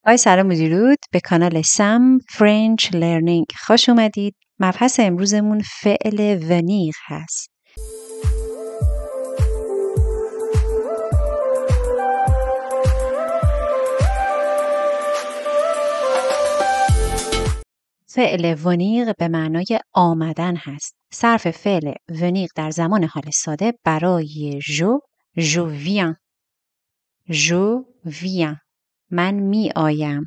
آقای سلام درود به کانال سم فرنچ لرنینگ خوش اومدید. مبحث امروزمون فعل ونیر هست. فعل ونیر به معنای آمدن هست. صرف فعل ونیر در زمان حال ساده برای جو ویان من می آیم.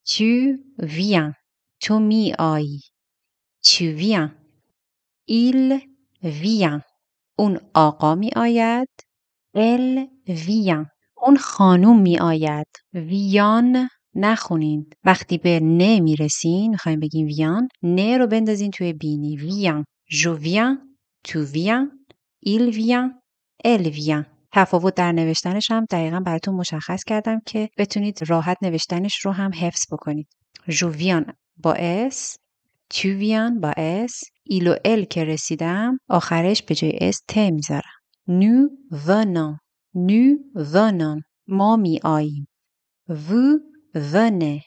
tu viens تو می آیی. tu viens il vient اون آقا می آید. elle vient اون خانوم می آید. ویان نخونین. وقتی به نه می رسین میخوایم بگیم ویان، نه رو بندازین توی بینی. ویان je viens tu viens il vient elle vient. تفاوت در نوشتنش هم دقیقا براتون مشخص کردم که بتونید راحت نوشتنش رو هم حفظ بکنید. je viens با اس، tu viens با اس، il و ال که رسیدم آخرش به جای اس ت میذارم. nous venons ما می آییم. vous venez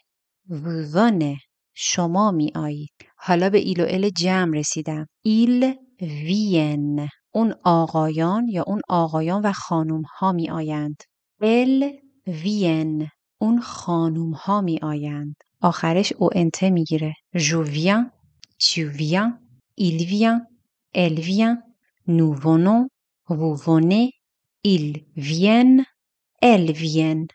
شما می آیید. حالا به ایل و ال جمع رسیدم. ils viennent اون آقایان یا اون آقایان و خانوم ها می آیند. elles viennent اون خانوم ها می آیند. آخرش او انت می گیره. je viens tu viens il vient elle vient nous venons vous venez ils viennent elles viennent.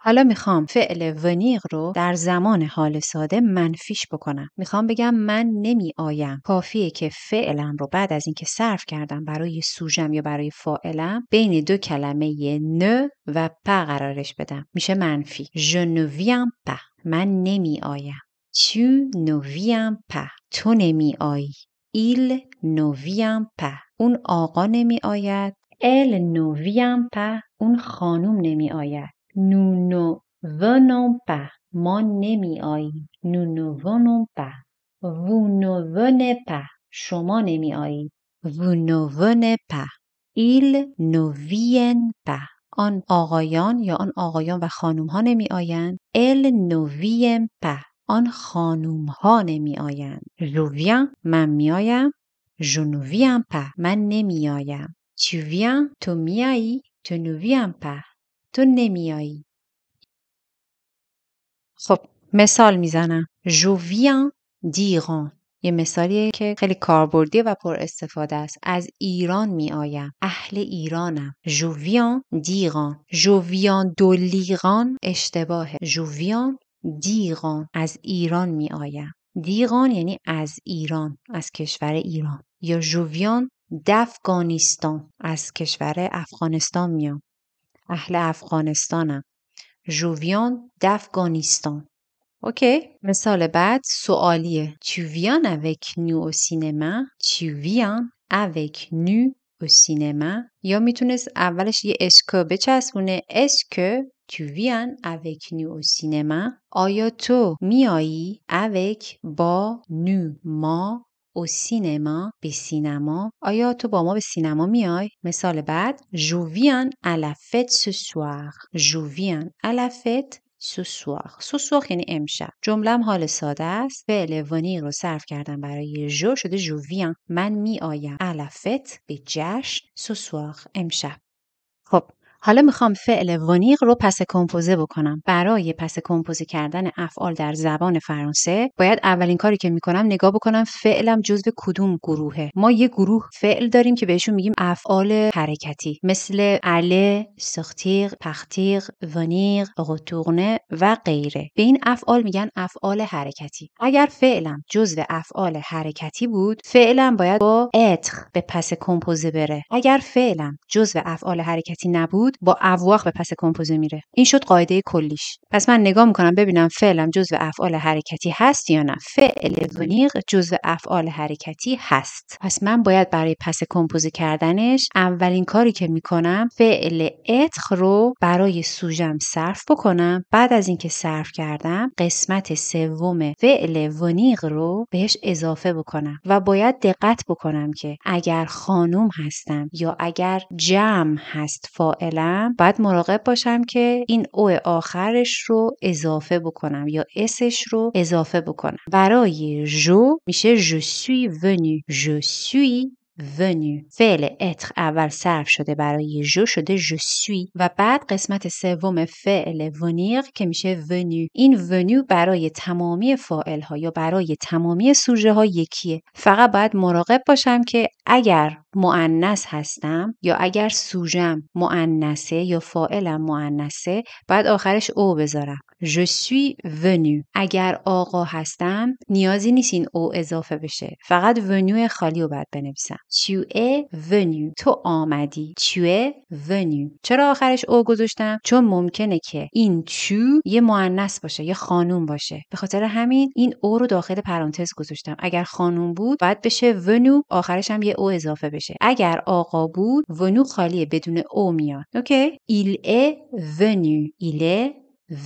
حالا میخوام فعل ونیر رو در زمان حال ساده منفیش بکنم. میخوام بگم من نمی آیم. کافیه که فعلم رو بعد از اینکه صرف کردم برای سوژم یا برای فاعلم بین دو کلمه نه و په قرارش بدم. میشه منفی. je ne viens pas من نمی آیم. tu ne viens pas تو نمی آیی. il ne vient pas اون آقا نمی آید. elle ne vient pas اون خانوم نمی آید. nous ne venons pas ما نمی آییم. nous ne venons pas vous ne venez pas شما نمی آیید. vous ne venez pas ils ne viennent pas آن آقایان یا آن آقایان و خانوم ها نمی آیند. elles ne viennent pas آن خانوم ها نمی آیند. je viens من می آیم. je ne viens pas من نمی آیم. tu viens تو می آیی. tu ne viens pas تو نمی آیی. خب مثال میزنم. je viens d'Iran یه مثالیه که خیلی کاربردی و پر استفاده است. از ایران می آیم. اهل ایرانم. je viens d'Iran je viens de l'Iran اشتباهه. je viens d'Iran از ایران می آیم. d'Iran یعنی از ایران، از کشور ایران. یا je viens d'Afghanistan از کشور افغانستان میام. اهل افغانستانم. je viens d'Afghanistan. اوکی. مثال بعد سوالیه. tu viens avec nous au cinéma tu viens avec nous au cinéma. یا میتونست اولش یه اسکو بچسبونه. est-ce que tu viens avec nous au cinéma آیا تو میایی avec با nous ما au cinéma به سینما آیا تو با ما به سینما میای؟ مثال بعد je viens à la fête ce soir je viens à la fête ce soir یعنی امشب. جمله‌ام حال ساده است. فعل ونیر رو صرف کردم برای جو شده je viens من می آیم. à la fête به جشن ce soir امشب. خب حالا میخوام فعل ونیر رو پس کمپوزه بکنم. برای پس کمپوزه کردن افعال در زبان فرانسه باید اولین کاری که میکنم نگاه بکنم فعلم جزو کدوم گروهه. ما یه گروه فعل داریم که بهشون میگیم افعال حرکتی، مثل aller sortir partir venir retourner و غیره. به این افعال میگن افعال حرکتی. اگر فعلم جزو افعال حرکتی بود فعلم باید با être به پس کمپوزه بره. اگر فعلم جزو افعال حرکتی نبود با avoir به پس کمپوزه میره. این شد قاعده کلیش. پس من نگاه میکنم ببینم فعلم جزو افعال حرکتی هست یا نه. فعل ونیر جزو افعال حرکتی هست. پس من باید برای پس کمپوزه کردنش اولین کاری که میکنم فعل être رو برای سوژم صرف بکنم. بعد از اینکه صرف کردم قسمت سوم فعل ونیر رو بهش اضافه بکنم و باید دقت بکنم که اگر خانوم هستم یا اگر جمع هست فاعل فعلم باید مراقب باشم که این او آخرش رو اضافه بکنم یا اسش رو اضافه بکنم. برای جو میشه je suis venu. je suis venu. فعل اتر اول صرف شده برای جو شده je suis و بعد قسمت سوم فعل ونیر که میشه venu. این venu برای تمامی فاعل ها یا برای تمامی سوژه ها یکیه. فقط باید مراقب باشم که اگر مؤنث هستم یا اگر سوژم مؤنثه یا فاعلم مؤنثه باید آخرش او بذارم. je suis venu. اگر آقا هستم نیازی نیست این او اضافه بشه، فقط ونیو خالی رو باید بنویسم. tu es venu. تو آمدی. tu es venu. چرا آخرش او گذاشتم؟ چون ممکنه که این tu یه مؤنث باشه، یه خانوم باشه. به خاطر همین این او رو داخل پرانتز گذاشتم. اگر خانوم بود باید بشه ونو، آخرش هم یه او اضافه بشه. اگر آقا بود ونو خالیه، بدون او میاد. اوکی؟ il est venu. il est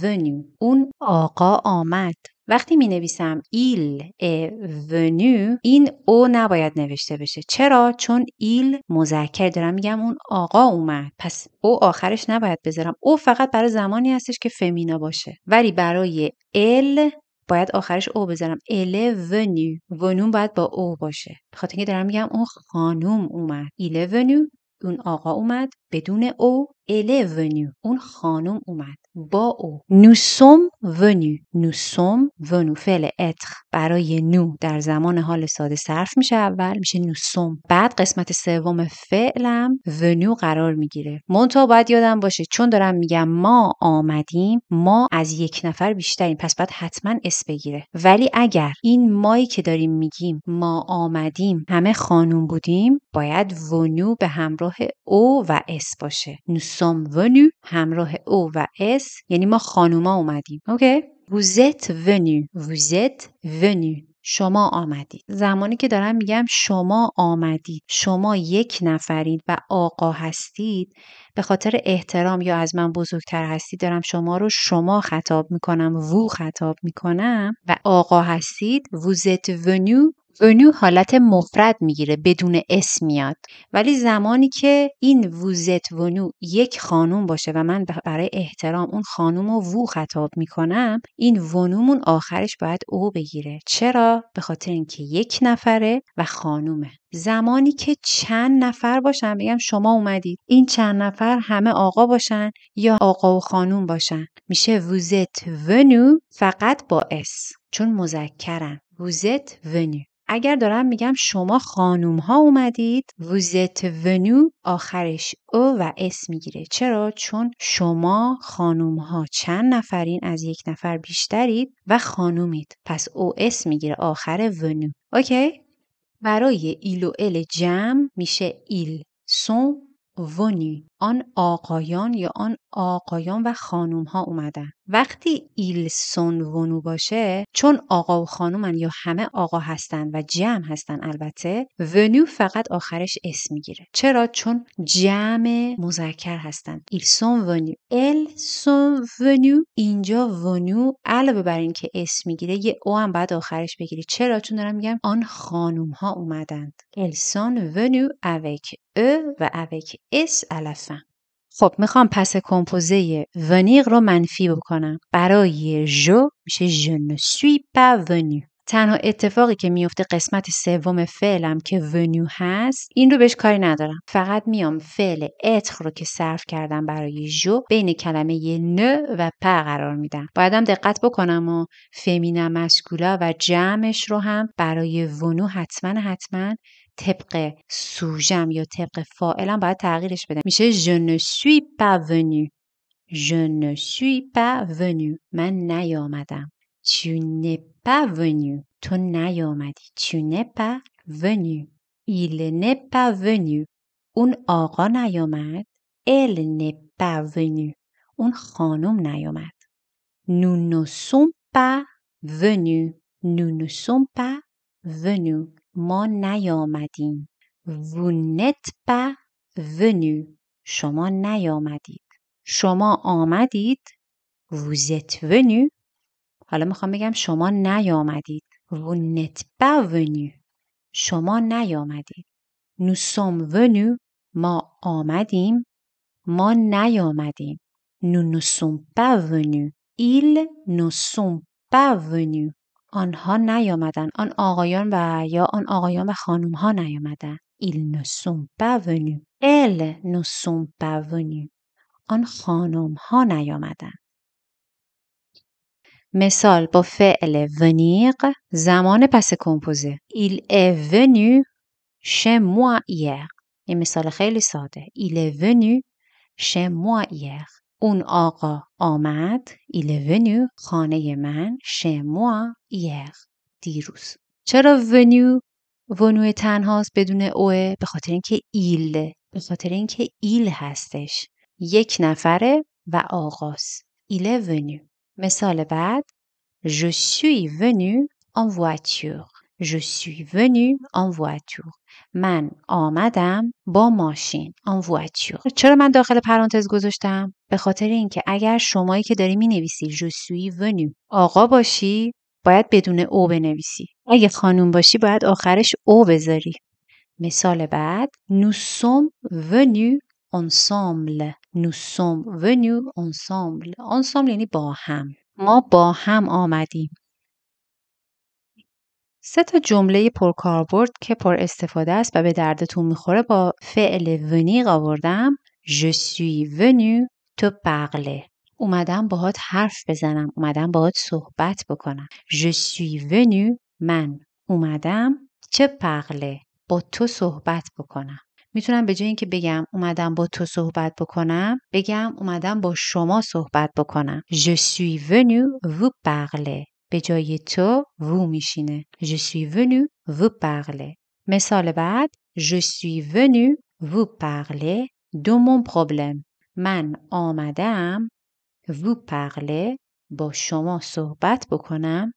venu. اون آقا آمد. وقتی می نویسم il est venu این او نباید نوشته بشه. چرا؟ چون il مذکر دارم میگم اون آقا اومد، پس او آخرش نباید بذارم. او فقط برای زمانی هستش که فمینا باشه، ولی برای elle باید آخرش او بذارم. elle est venue. ونون باید با او باشه، بخاطر اینکه دارم میگم اون خانوم اومد. il est venu اون آقا اومد، بدون او elle est venue اون خانم اومد با او. nous sommes venus. nous sommes venus فعل اتر برای نو در زمان حال ساده صرف میشه، اول میشه nous sommes، بعد قسمت سوم فعلم venus قرار میگیره. منتها باید یادم باشه چون دارم میگم ما آمدیم، ما از یک نفر بیشتریم، پس باید حتما اس بگیره. ولی اگر این مایی که داریم میگیم ما آمدیم همه خانوم بودیم، باید venus به همراه او و اس باشه. nous sommes venus همراه او و اس یعنی ما خانوما اومدیم. اوکی؟ vous êtes venus. vous êtes venus. شما آمدید. زمانی که دارم میگم شما آمدید، شما یک نفرید و آقا هستید، به خاطر احترام یا از من بزرگتر هستید دارم شما رو شما خطاب میکنم، وو خطاب میکنم و آقا هستید. vous êtes venus. ونو حالت مفرد میگیره، بدون اس میاد. ولی زمانی که این ووزت ونو یک خانوم باشه و من برای احترام اون خانوم رو وو خطاب میکنم، این ونومون آخرش باید او بگیره. چرا؟ به خاطر اینکه یک نفره و خانومه. زمانی که چند نفر باشن بگم شما اومدید، این چند نفر همه آقا باشن یا آقا و خانوم باشن، میشه ووزت ونو فقط با اس چون مذکرن. ووزت ونو. اگر دارم میگم شما خانوم ها اومدید، vous êtes venus آخرش او و اس میگیره. چرا؟ چون شما خانوم ها چند نفرین، از یک نفر بیشترید و خانومید، پس او اس میگیره آخر ونو. اوکی؟ برای ایل و ال جمع میشه ils sont venus. آن آقایان یا آن آقایان و خانوم ها اومدن. وقتی ils sont venus باشه، چون آقا و خانومن یا همه آقا هستن و جمع هستن، البته venus فقط آخرش اس میگیره. چرا؟ چون جمع مذکر هستن. ils sont venus. elles sont venus. اینجا venus علاوه بر این که اس میگیره یه او هم بعد آخرش بگیره. چرا؟ چون دارم میگم آن خانوم ها اومدند. elles sont venues avec eux و avec s à la fin. خب میخوام پس کمپوزه ونیر رو منفی بکنم. برای جو میشه je ne suis pas venu. تنها اتفاقی که میفته قسمت سوم فعلم که ونیو هست، این رو بهش کاری ندارم. فقط میام فعل اتر رو که صرف کردم برای جو بین کلمه نه و په قرار میدم. بایدم دقت بکنم و فمینه مسکولا و جمعش رو هم برای ونو حتما طبق سوژم یا طبق فاعلم باید تغییرش بدم. میشه je ne suis pas venu. je ne suis pas venu. من نیامدم. tu n'es pas venu. تو نیامدی. tu n'es pas venu. il n'est pas venu. اون آقا نیامد. elle n'est pas venue. اون خانم نیامد. nous ne sommes pas venus. nous ne sommes pas venus. ما نیامدیم. vous n'êtes pas venus. شما نیامدید. شما آمدید. vous êtes venus. حالا میخوام بگم شما نیامدید. vous n'êtes pas venus. شما نیامدید. nous sommes venus. ما آمدیم. ما نیامدیم. Nous ne sommes pas venus. Ils ne sont pas venus. آنها نیامدن. آن آقایان و یا آن آقایان و خانم ها نیامدن. Ils ne sont pas venus. Elles ne sont pas venues. آن خانم ها نیامدن. مثال با فعل venir زمان پس کمپوزه. Il est venu chez moi hier. این مثال خیلی ساده. Il est venu chez moi hier. اون آقا آمد. Il est venu خانه من chez moi hier. دیروز. چرا ونو تنهاست بدون اوه؟ به خاطر اینکه ایل هستش. یک نفره و آقاست. Il est venu. مثال بعد Je suis venu en voiture. Je suis venu en voiture. من آمدم با ماشین. En voiture. چرا من داخل پرانتز گذاشتم؟ به خاطر اینکه اگر شمایی که داری می نویسی Je suis venu آقا باشی باید بدون او بنویسی. اگه خانوم باشی باید آخرش او بذاری. مثال بعد Nous sommes venus ensemble. Nous sommes venus ensemble. Ensemble یعنی با هم. ما با هم آمدیم. 3 جمله پرکاربرد که پر استفاده است و به دردتون میخوره با فعل venir آوردم. Je suis venu te parler. اومدم باهات حرف بزنم. اومدم باهات صحبت بکنم. Je suis venu من اومدم te parler با تو صحبت بکنم. میتونم به جای اینکه بگم اومدم با تو صحبت بکنم بگم اومدم با شما صحبت بکنم. Je suis venu vous parler. به جای تو vous میشینه. Je suis venu vous parler. مثال بعد Je suis venu vous parler de mon problème. من آمدم vous parler با شما صحبت بکنم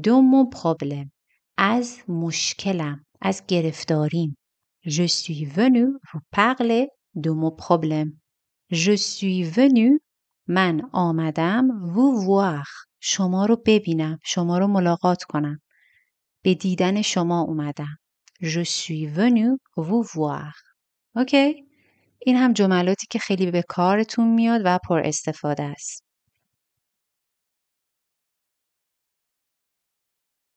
de mon problème از مشکلم از گرفتاریم. Je suis venu vous parler de mon problème. Je suis venu من آمدم vous voir شما رو ببینم شما رو ملاقات کنم به دیدن شما اومدم. Je suis venu vous voir. اوکی؟ این هم جملاتی که خیلی به کارتون میاد و پر استفاده است.